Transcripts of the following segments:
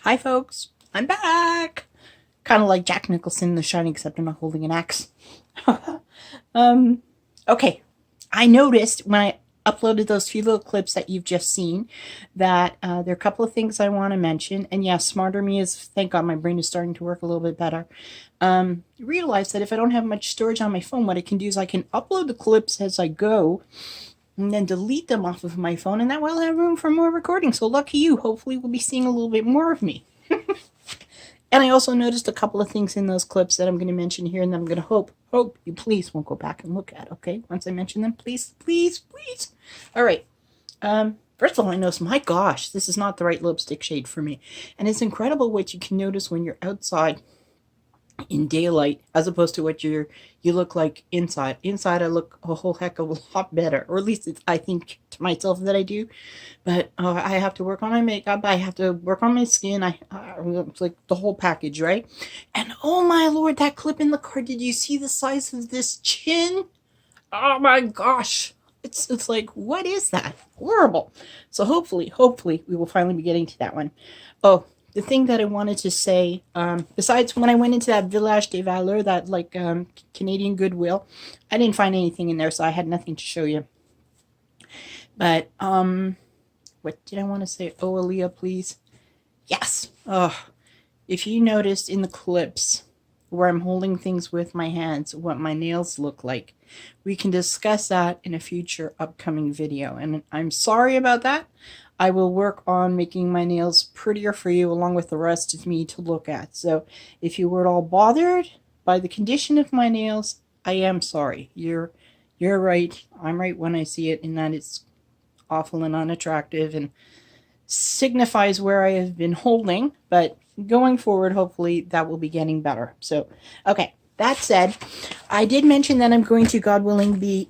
Hi folks, I'm back. Kind of like Jack Nicholson in The Shining, except I'm not holding an axe. Okay, I noticed when I uploaded those few little clips that you've just seen that there are a couple of things I want to mention. And yeah, smarter me is, thank God my brain is starting to work a little bit better. Realize that if I don't have much storage on my phone, what I can do is I can upload the clips as I go and then delete them off of my phone, and that way I'll have room for more recording. So lucky you, hopefully we'll be seeing a little bit more of me. And I also noticed a couple of things in those clips that I'm going to mention here, and I'm going to hope you please won't go back and look at, okay? Once I mention them, please. All right. First of all, I noticed, my gosh, this is not the right lipstick shade for me. And it's incredible what you can notice when you're outside in daylight as opposed to what you look like inside. Inside I look a whole heck of a lot better, or at least I think to myself that I do. But I have to work on my makeup, I have to work on my skin, it's like the whole package, right? And oh my lord, that clip in the car, did you see the size of this chin? Oh my gosh, it's like, what is that? Horrible. So hopefully we will finally be getting to that one. Oh, the thing that I wanted to say, besides when I went into that Village des Valeurs, that like Canadian Goodwill, I didn't find anything in there, so I had nothing to show you. But what did I want to say? Oh, Aliyah, please. Yes. Oh, if you noticed in the clips where I'm holding things with my hands, what my nails look like, we can discuss that in a future upcoming video. And I'm sorry about that. I will work on making my nails prettier for you along with the rest of me to look at. So if you were at all bothered by the condition of my nails, I am sorry. You're right. I'm right when I see it, in that it's awful and unattractive and signifies where I have been holding. But going forward, hopefully that will be getting better. So, okay. That said, I did mention that I'm going to, God willing, be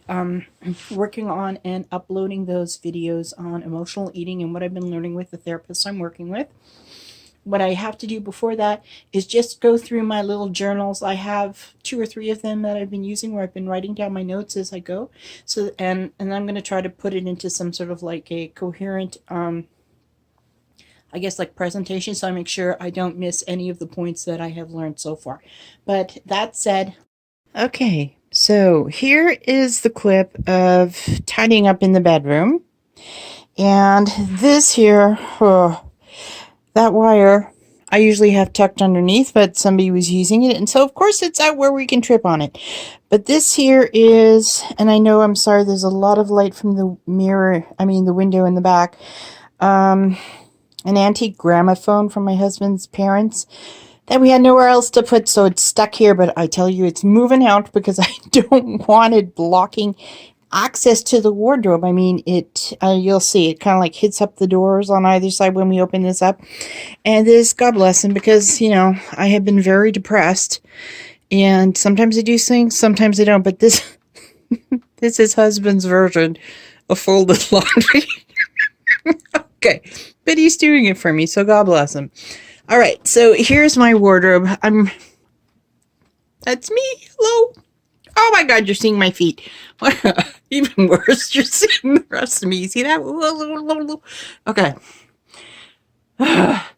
working on and uploading those videos on emotional eating and what I've been learning with the therapist I'm working with. What I have to do before that is just go through my little journals. I have 2 or 3 of them that I've been using where I've been writing down my notes as I go. So, and I'm going to try to put it into some sort of like a coherent I guess like presentation, so I make sure I don't miss any of the points that I have learned so far. But that said, okay, so here is the clip of tidying up in the bedroom. And this here, that wire, I usually have tucked underneath, but somebody was using it. And so, of course, it's out where we can trip on it. But this here is, and I know, I'm sorry, there's a lot of light from the mirror, the window in the back. An antique gramophone from my husband's parents that we had nowhere else to put, so it's stuck here. But I tell you, it's moving out because I don't want it blocking access to the wardrobe. You'll see it kind of like hits up the doors on either side when we open this up. And this, God bless him, because, I have been very depressed. And sometimes I do things, sometimes I don't. But this, this is husband's version of folded laundry. Okay, but he's doing it for me, so God bless him. All right, so here's my wardrobe. That's me. Hello. Oh my God, you're seeing my feet. Even worse, you're seeing the rest of me. See that? Okay.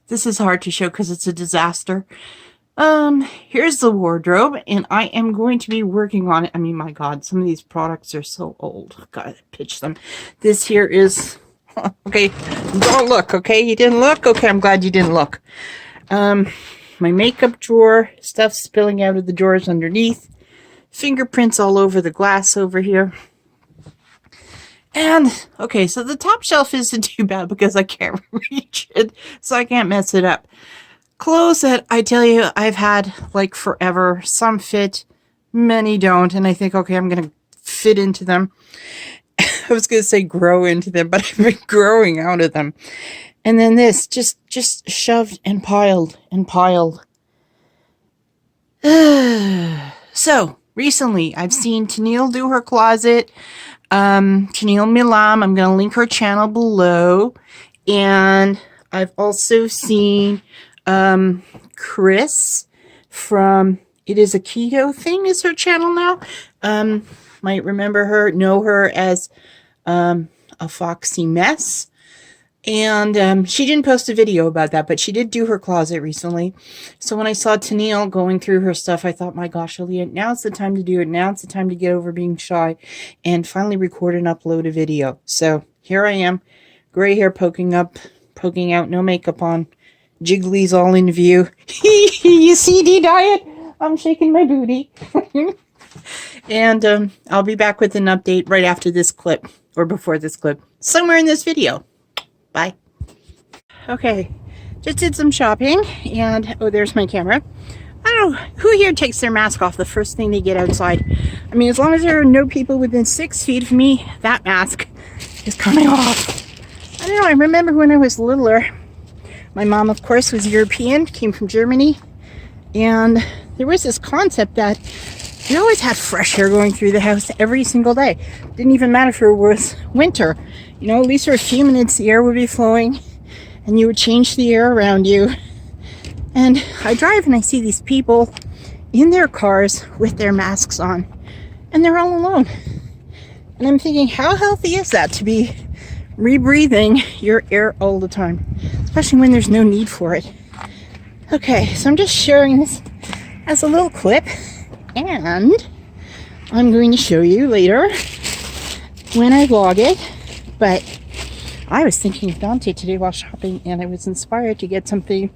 This is hard to show because it's a disaster. Here's the wardrobe, and I am going to be working on it. My God, some of these products are so old. Gotta pitch them. This here is... Okay, don't look, okay? You didn't look? Okay, I'm glad you didn't look. My makeup drawer, stuff spilling out of the drawers underneath. Fingerprints all over the glass over here. And, okay, so the top shelf isn't too bad because I can't reach it, so I can't mess it up. Clothes that, I tell you, I've had, like, forever. Some fit, many don't, and I think, okay, I'm going to fit into them. I was going to say grow into them, but I've been growing out of them. And then this, just shoved and piled and piled. So, recently, I've seen Tennielle do her closet. Tennielle Milam, I'm going to link her channel below. And I've also seen Chris from It Is a Keto Thing is her channel now. Might remember her, know her as a Foxy Mess. And she didn't post a video about that, but she did do her closet recently. So when I saw Tennielle going through her stuff, I thought, my gosh, Aliyah, now's the time to do it. Now's the time to get over being shy and finally record and upload a video. So here I am, gray hair poking out, no makeup on, jigglies all in view. You see, Dee Diet? I'm shaking my booty. And I'll be back with an update right after this clip, or before this clip, somewhere in this video. Bye. Okay, just did some shopping, and oh, there's my camera. I don't know who here takes their mask off the first thing they get outside. I mean, as long as there are no people within 6 feet of me, that mask is coming off. I don't know, I remember when I was littler, my mom, of course, was European, came from Germany, and there was this concept that we always had fresh air going through the house every single day. Didn't even matter if it was winter. You know, at least for a few minutes the air would be flowing and you would change the air around you. And I drive and I see these people in their cars with their masks on, and they're all alone. And I'm thinking, how healthy is that to be rebreathing your air all the time, especially when there's no need for it? Okay, so I'm just sharing this as a little clip, and I'm going to show you later when I vlog it. But I was thinking of Dante today while shopping, and I was inspired to get something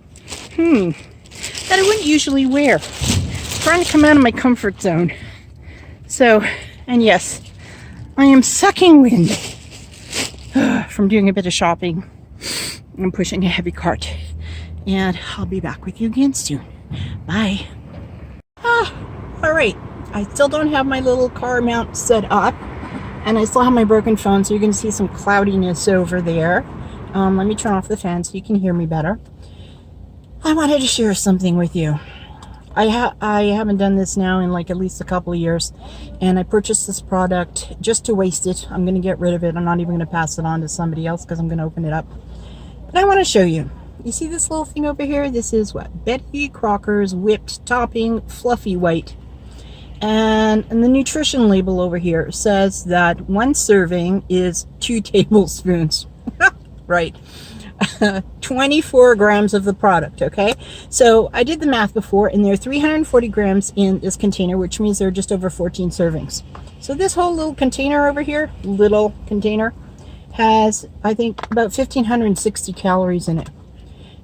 that I wouldn't usually wear. Trying to come out of my comfort zone. So, and yes, I am sucking wind from doing a bit of shopping. I'm pushing a heavy cart, and I'll be back with you again soon. Bye. All right, I still don't have my little car mount set up, and I still have my broken phone, so you can see some cloudiness over there. Let me turn off the fan so you can hear me better. I wanted to share something with you. I haven't done this now in like at least a couple of years, and I purchased this product just to waste it. I'm going to get rid of it. I'm not even going to pass it on to somebody else because I'm going to open it up. But I want to show you. You see this little thing over here? This is what? Betty Crocker's Whipped Topping Fluffy White. And the nutrition label over here says that 1 serving is 2 tablespoons. Right. 24 grams of the product, okay? So I did the math before, and there are 340 grams in this container, which means there are just over 14 servings. So this whole little container over here, little container, has, I think, about 1,560 calories in it.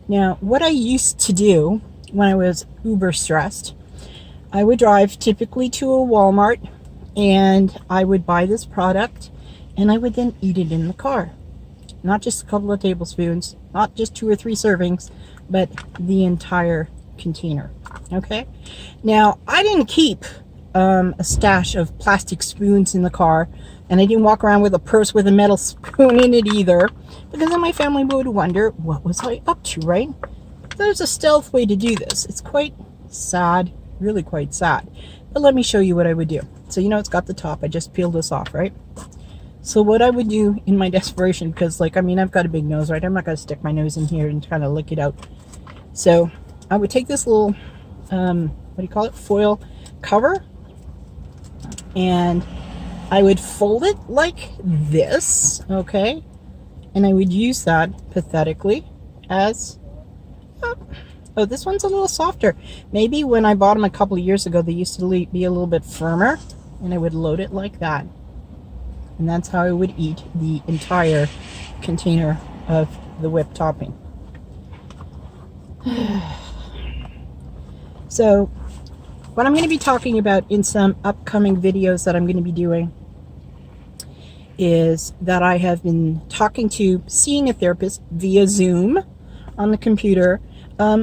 Now, what I used to do when I was uber stressed, I would drive typically to a Walmart, and I would buy this product, and I would then eat it in the car. Not just a couple of tablespoons, not just 2 or 3 servings, but the entire container. Okay? Now, I didn't keep a stash of plastic spoons in the car, and I didn't walk around with a purse with a metal spoon in it either, because then my family would wonder, what was I up to, right? There's a stealth way to do this. It's quite sad, really quite sad. But let me show you what I would do. So, you know, it's got the top. I just peeled this off, right? So what I would do in my desperation, because, like, I mean, I've got a big nose, right? I'm not going to stick my nose in here and kind of lick it out. So I would take this little, what do you call it? Foil cover. And I would fold it like this, okay? And I would use that pathetically as, oh, this one's a little softer. Maybe when I bought them a couple of years ago, they used to be a little bit firmer. And I would load it like that. And that's how I would eat the entire container of the whipped topping. So, what I'm going to be talking about in some upcoming videos that I'm going to be doing is that I have been seeing a therapist via Zoom on the computer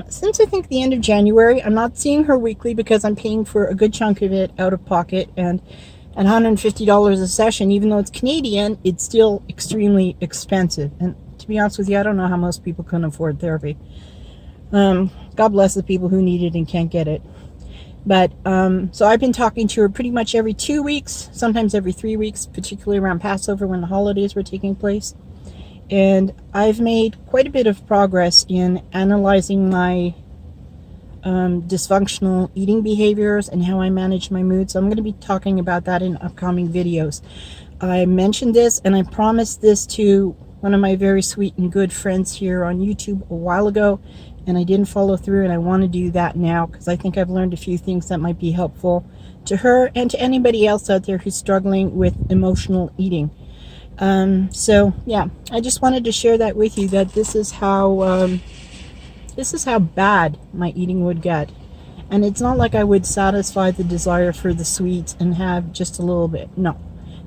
since I think the end of January. I'm not seeing her weekly because I'm paying for a good chunk of it out of pocket, and $150 a session, even though it's Canadian, it's still extremely expensive. And to be honest with you, I don't know how most people can afford therapy. God bless the people who need it and can't get it. But so I've been talking to her pretty much every 2 weeks, sometimes every 3 weeks, particularly around Passover when the holidays were taking place. And I've made quite a bit of progress in analyzing my dysfunctional eating behaviors and how I manage my mood. So I'm going to be talking about that in upcoming videos. I mentioned this, and I promised this to one of my very sweet and good friends here on YouTube a while ago, and I didn't follow through, and I want to do that now because I think I've learned a few things that might be helpful to her and to anybody else out there who's struggling with emotional eating. So yeah, I just wanted to share that with you, that this is how bad my eating would get. And it's not like I would satisfy the desire for the sweets and have just a little bit. No.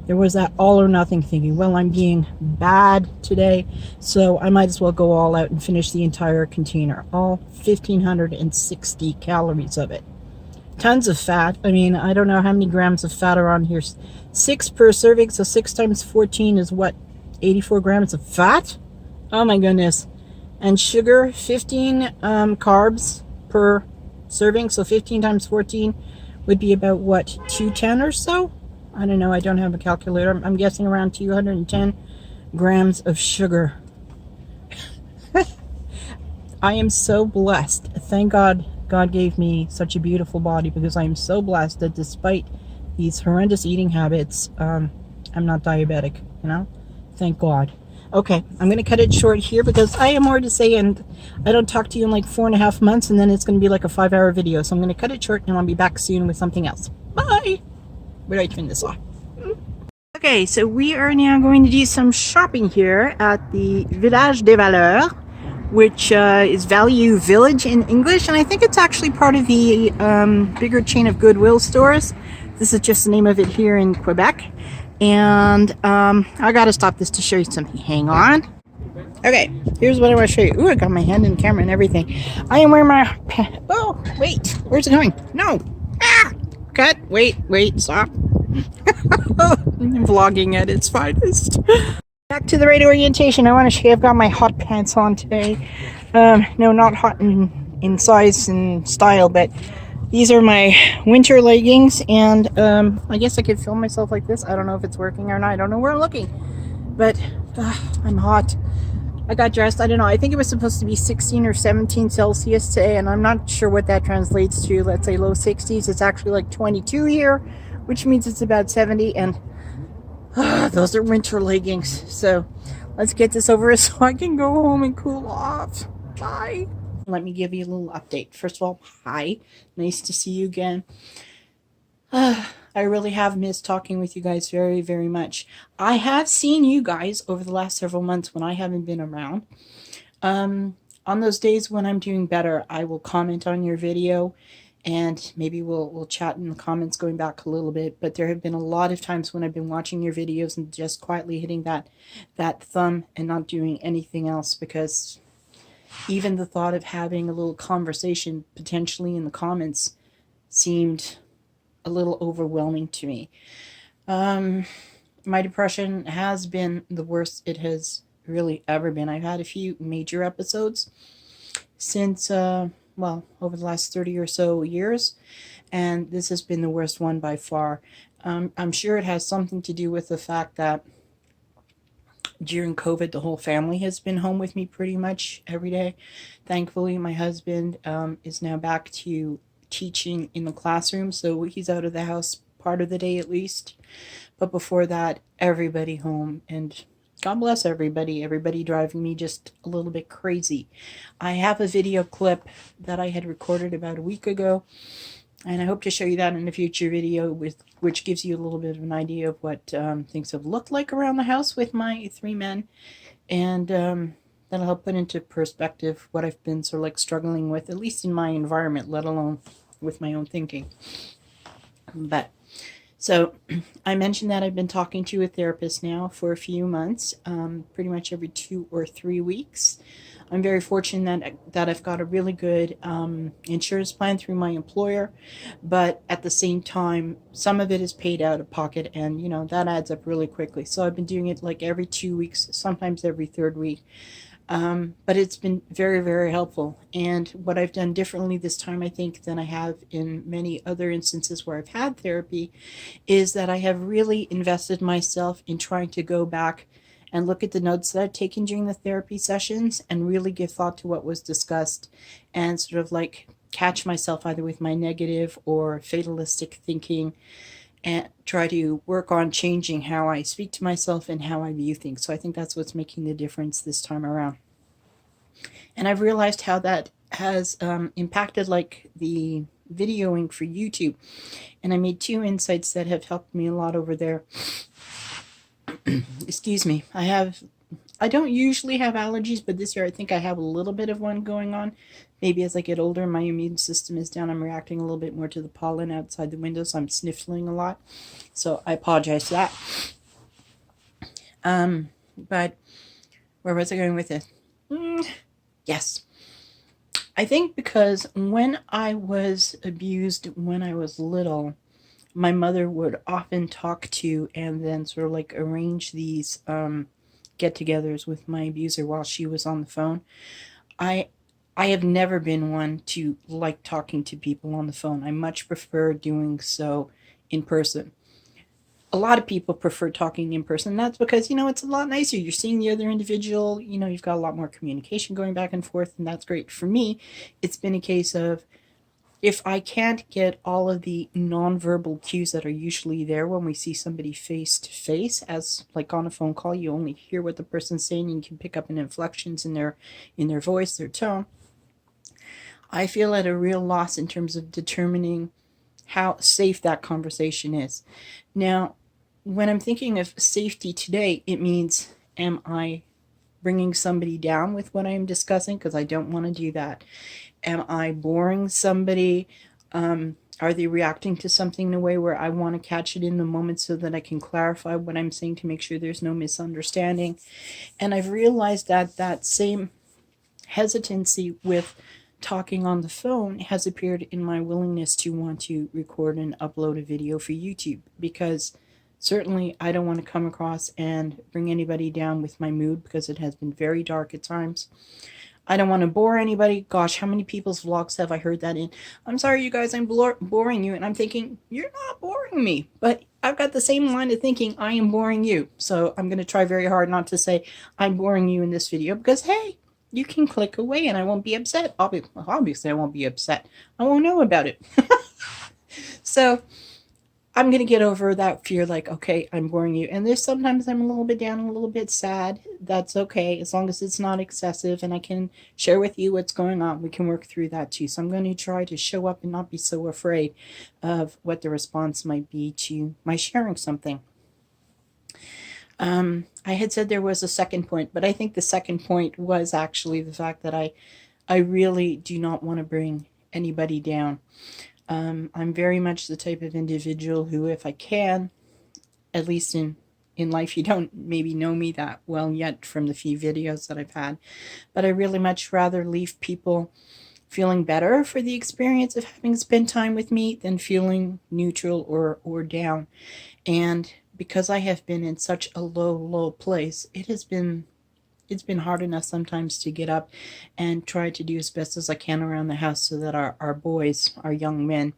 There was that all or nothing thinking. Well, I'm being bad today, so I might as well go all out and finish the entire container. All 1,560 calories of it. Tons of fat. I mean, I don't know how many grams of fat are on here. 6 per serving, so 6 times 14 is what? 84 grams of fat? Oh my goodness. And sugar, 15 carbs per serving, so 15 times 14 would be about what, 210 or so? I don't know, I don't have a calculator. I'm guessing around 210 grams of sugar. I am so blessed. Thank God God gave me such a beautiful body, because I am so blessed that despite these horrendous eating habits, I'm not diabetic, you know? Thank God. Okay, I'm going to cut it short here because I have more to say, and I don't talk to you in like 4.5 months, and then it's going to be like a 5-hour video. So I'm going to cut it short, and I'll be back soon with something else. Bye! Where do I turn this off? Okay, so we are now going to do some shopping here at the Village des Valeurs, which is Value Village in English, and I think it's actually part of the bigger chain of Goodwill stores. This is just the name of it here in Quebec. And I gotta stop this to show you something. Hang on. Okay, here's what I want to show you. Ooh, I got my hand in the camera and everything. I am wearing my... Oh, wait. Where's it going? No. Ah! Cut. Wait, stop. I'm vlogging at its finest. Back to the right orientation. I want to show you I've got my hot pants on today. No, not hot in size and style, but these are my winter leggings, and I guess I could film myself like this. I don't know if it's working or not. I don't know where I'm looking, but I'm hot. I got dressed. I don't know. I think it was supposed to be 16 or 17 Celsius today, and I'm not sure what that translates to. Let's say low 60s. It's actually like 22 here, which means it's about 70, and those are winter leggings. So let's get this over so I can go home and cool off. Bye. Let me give you a little update. First of all, hi. Nice to see you again. I really have missed talking with you guys very, very much. I have seen you guys over the last several months when I haven't been around. On those days when I'm doing better, I will comment on your video, and maybe we'll chat in the comments going back a little bit. But there have been a lot of times when I've been watching your videos and just quietly hitting that thumb and not doing anything else, because even the thought of having a little conversation potentially in the comments seemed a little overwhelming to me. My depression has been the worst it has really ever been. I've had a few major episodes since, well, over the last 30 or so years, and this has been the worst one by far. I'm sure it has something to do with the fact that during COVID, the whole family has been home with me pretty much every day. Thankfully, my husband is now back to teaching in the classroom, so he's out of the house part of the day at least. But before that, everybody home, and God bless everybody driving me just a little bit crazy. I have a video clip that I had recorded about a week ago, and I hope to show you that in a future video, which gives you a little bit of an idea of what things have looked like around the house with my 3 men, and that'll help put into perspective what I've been sort of like struggling with, at least in my environment, let alone with my own thinking. But so I mentioned that I've been talking to a therapist now for a few months, pretty much every 2 or 3 weeks. I'm very fortunate that I've got a really good insurance plan through my employer, but at the same time, some of it is paid out of pocket, and you know that adds up really quickly. So I've been doing it like every 2 weeks, sometimes every 3rd week. But it's been very, very helpful. And what I've done differently this time, I think, than I have in many other instances where I've had therapy, is that I have really invested myself in trying to go back and look at the notes that I've taken during the therapy sessions and really give thought to what was discussed, and sort of like catch myself either with my negative or fatalistic thinking, and try to work on changing how I speak to myself and how I view things. So I think that's what's making the difference this time around. And I've realized how that has impacted like the videoing for YouTube. And I made 2 insights that have helped me a lot over there. Excuse me. I don't usually have allergies, but this year I think I have a little bit of one going on. Maybe as I get older, my immune system is down. I'm reacting a little bit more to the pollen outside the window, so I'm sniffling a lot. So I apologize for that. But where was I going with this? Yes. I think because when I was abused when I was little, my mother would often talk to and then sort of like arrange these get-togethers with my abuser while she was on the phone. I I have never been one to like talking to people on the phone. I much prefer doing so in person. A lot of people prefer talking in person. That's because, it's a lot nicer. You're seeing the other individual, you've got a lot more communication going back and forth, and that's great. For me, it's been a case of if I can't get all of the nonverbal cues that are usually there when we see somebody face to face, as like on a phone call, you only hear what the person's saying and you can pick up in inflections in their voice, their tone. I feel at a real loss in terms of determining how safe that conversation is. Now, when I'm thinking of safety today, it means, am I bringing somebody down with what I'm discussing? Because I don't want to do that. Am I boring somebody? Are they reacting to something in a way where I want to catch it in the moment so that I can clarify what I'm saying to make sure there's no misunderstanding? And I've realized that that same hesitancy with talking on the phone has appeared in my willingness to want to record and upload a video for YouTube, because certainly I don't want to come across and bring anybody down with my mood, because it has been very dark at times. I don't want to bore anybody. Gosh, how many people's vlogs have I heard that in? I'm sorry, you guys, I'm boring you. And I'm thinking, you're not boring me. But I've got the same line of thinking, I am boring you. So I'm going to try very hard not to say I'm boring you in this video, because, hey, you can click away and I won't be upset. Obviously, I won't be upset. I won't know about it. So I'm going to get over that fear, like, okay, I'm boring you. And there's sometimes I'm a little bit down, a little bit sad. That's okay, as long as it's not excessive and I can share with you what's going on. We can work through that too. So I'm going to try to show up and not be so afraid of what the response might be to my sharing something. I had said there was a second point, but I think the second point was actually the fact that I really do not want to bring anybody down. I'm very much the type of individual who, if I can, at least in life, you don't maybe know me that well yet from the few videos that I've had, but I really much rather leave people feeling better for the experience of having spent time with me than feeling neutral or down. And because I have been in such a low place, it's been hard enough sometimes to get up and try to do as best as I can around the house so that our boys, our young men,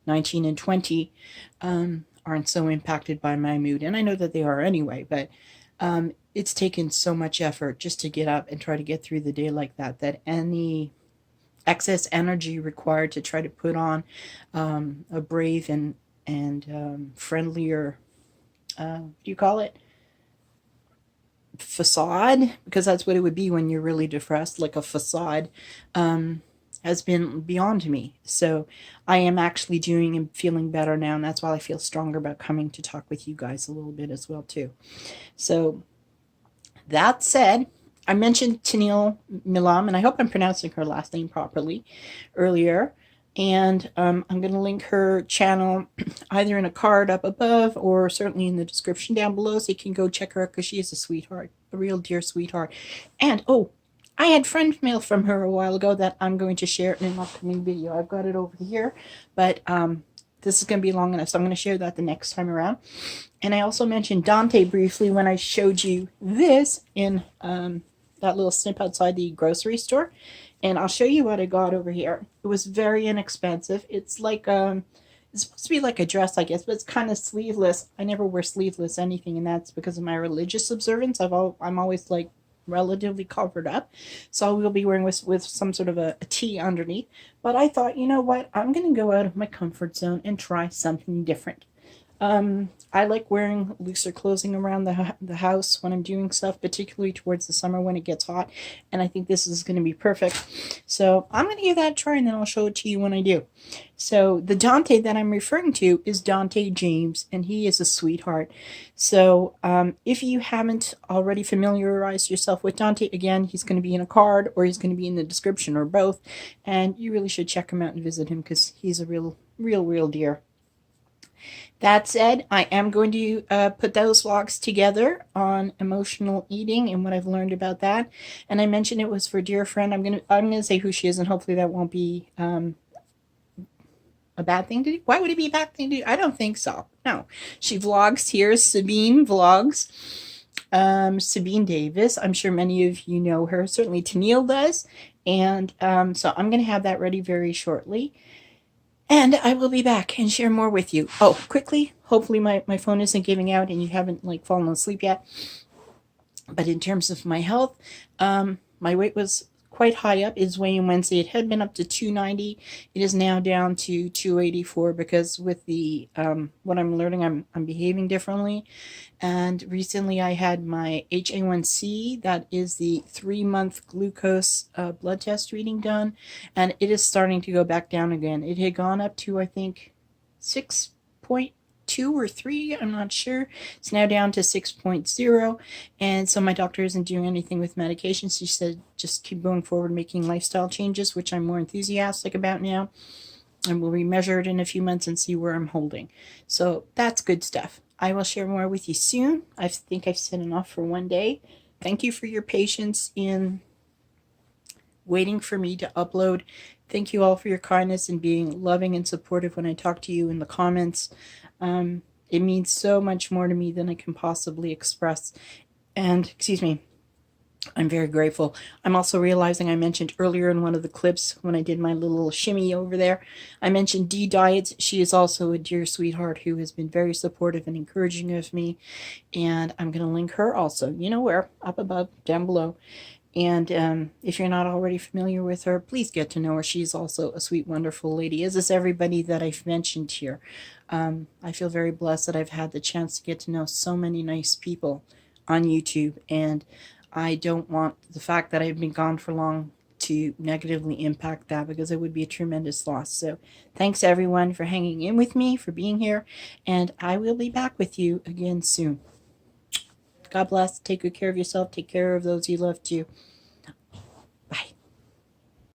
19 and 20, aren't so impacted by my mood. And I know that they are anyway, but it's taken so much effort just to get up and try to get through the day like that, that any excess energy required to try to put on a brave and friendlier, what do you call it? Facade, because that's what it would be when you're really depressed, like a facade, has been beyond me. So I am actually doing and feeling better now, and that's why I feel stronger about coming to talk with you guys a little bit as well too. So that said, I mentioned Tennielle Milam, and I hope I'm pronouncing her last name properly, earlier. And I'm going to link her channel either in a card up above or certainly in the description down below, so you can go check her out, because she is a sweetheart, a real dear sweetheart. And I had friend mail from her a while ago that I'm going to share in an upcoming video. I've got it over here, but this is going to be long enough, so I'm going to share that the next time around. And I also mentioned Dante briefly when I showed you this in that little snip outside the grocery store. And I'll show you what I got over here. It was very inexpensive. It's like it's supposed to be like a dress, I guess, but it's kind of sleeveless. I never wear sleeveless anything, and that's because of my religious observance. I'm always like relatively covered up, so I will be wearing with some sort of a tee underneath. But I thought, you know what? I'm going to go out of my comfort zone and try something different. I like wearing looser clothing around the house when I'm doing stuff, particularly towards the summer when it gets hot. And I think this is going to be perfect. So I'm going to give that a try, and then I'll show it to you when I do. So the Dante that I'm referring to is Dante James, and he is a sweetheart. So if you haven't already familiarized yourself with Dante, again, he's going to be in a card, or he's going to be in the description, or both. And you really should check him out and visit him, because he's a real dear. That said, I am going to put those vlogs together on emotional eating and what I've learned about that. And I mentioned it was for a dear friend. I'm gonna say who she is, and hopefully that won't be a bad thing to do. Why would it be a bad thing to do? I don't think so. No, she vlogs here. Sabine Vlogs. Sabine Davis. I'm sure many of you know her. Certainly Tennielle does. And so I'm going to have that ready very shortly. And I will be back and share more with you. Oh, quickly, hopefully my phone isn't giving out and you haven't like fallen asleep yet. But in terms of my health, my weight was quite high up. It's weighing Wednesday. It had been up to 290. It is now down to 284 because with the what I'm learning, I'm behaving differently. And recently I had my HA1C, that is the 3-month glucose blood test reading done, and it is starting to go back down again. It had gone up to, I think, 6.2 or 3, I'm not sure. It's now down to 6.0, and so my doctor isn't doing anything with medications. She said just keep going forward, making lifestyle changes, which I'm more enthusiastic about now. And we'll remeasure it in a few months and see where I'm holding. So that's good stuff. I will share more with you soon. I think I've said enough for one day. Thank you for your patience in waiting for me to upload. Thank you all for your kindness and being loving and supportive when I talk to you in the comments. It means so much more to me than I can possibly express. And, excuse me, I'm very grateful. I'm also realizing I mentioned earlier in one of the clips when I did my little shimmy over there, I mentioned Dee Diets. She is also a dear sweetheart who has been very supportive and encouraging of me. And I'm going to link her also. You know where? Up above, down below. And if you're not already familiar with her, please get to know her. She's also a sweet, wonderful lady, as is everybody that I've mentioned here. I feel very blessed that I've had the chance to get to know so many nice people on YouTube, and I don't want the fact that I've been gone for long to negatively impact that, because it would be a tremendous loss. So thanks everyone for hanging in with me, for being here, and I will be back with you again soon. God bless. Take good care of yourself. Take care of those you love too.